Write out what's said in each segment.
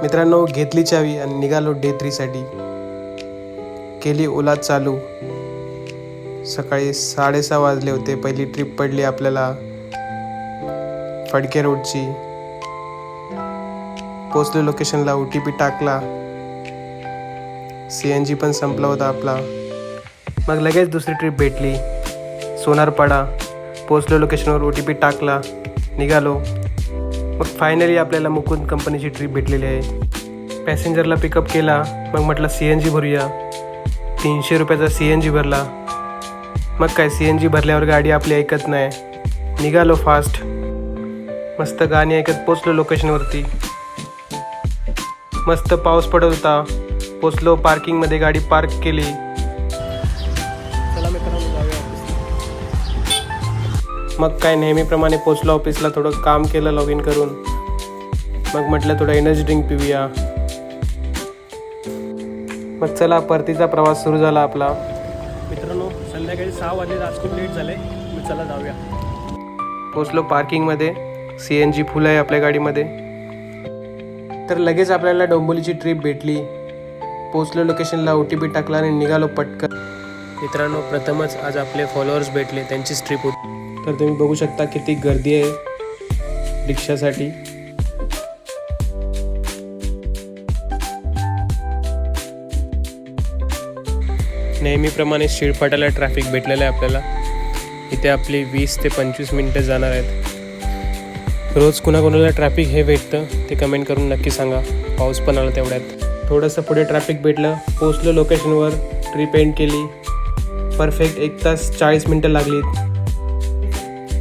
मित्रांनो, घेतली चावी आणि निघालो डे 3साठी. केली ओला चालू. सकाळी 6:30 वाजले होते. पहिली ट्रिप पडली आपल्याला फडके रोडची. पोचलो लोकेशनला, OTP टाकला. CNG पण संपला होता आपला. मग लगेच दुसरी ट्रिप भेटली सोनारपाडा. पोचलो लोकेशनवर, OTP टाकला, निघालो. मग फायनली आपल्याला मुकुंद कंपनीची ट्रिप भेटलेली आहे. पॅसेंजरला पिकअप केला. मग म्हटलं CNG भरूया. 300 रुपयाचा CNG भरला. मग काय, CNG भरल्यावर गाडी आपली ऐकत नाही. निघालो फास्ट. मस्त गाणी ऐकत पोचलो लोकेशनवरती. मस्त पाऊस पडत होता. पोचलो पार्किंगमध्ये, गाडी पार्क केली. चला मित्रांनो, जाऊया ऑफिसला. मग काय, नेहमीप्रमाणे पोचलो ऑफिसला. थोडं काम केलं लॉग इन करून. मग म्हटलं थोडं एनर्जी ड्रिंक पिऊया. मग चला, परतीचा प्रवास सुरू झाला आपला. मित्रांनो, संध्याकाळी 6 वाजले. आज खूप लेट झाले. मग चला जाऊया. पोचलो पार्किंगमध्ये. CNG फुल आहे आपल्या गाडीमध्ये. तर लगेच आपल्याला डोंबिवलीची ट्रिप भेटली. पोचलो लोकेशनला, OTP टाकला आणि निघालो पटकन. मित्रांनो, प्रथमच आज आपले फॉलोअर्स भेटले. त्यांचीच ट्रिप होती. तर तुम्ही बघू शकता किती गर्दी आहे रिक्षासाठी. नेहमीप्रमाणे शिळफाट्याला ट्रॅफिक भेटलेलं आहे आपल्याला. इथे आपली 20 ते 25 मिनटं जाणार आहेत. रोज कुणाकुणाला ट्रॅफिक हे भेटतं ते कमेंट करून नक्की सांगा. पाऊस पण आला तेवढ्यात. थोडंसं पुढे ट्रॅफिक भेटलं. पोचलो लोकेशनवर. ट्रिप एंड केली. परफेक्ट 1 तास 40 मिनटं लागली.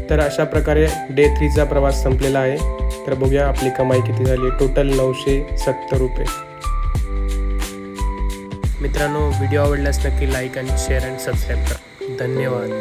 तर अशा प्रकारे डे 3चा प्रवास संपलेला आहे. तर बघूया आपली कमाई किती झाली. टोटल 970 रुपये. मित्रांनो, व्हिडिओ आवडल्यास नक्की लाईक आणि शेअर आणि सबस्क्राईब करा. धन्यवाद.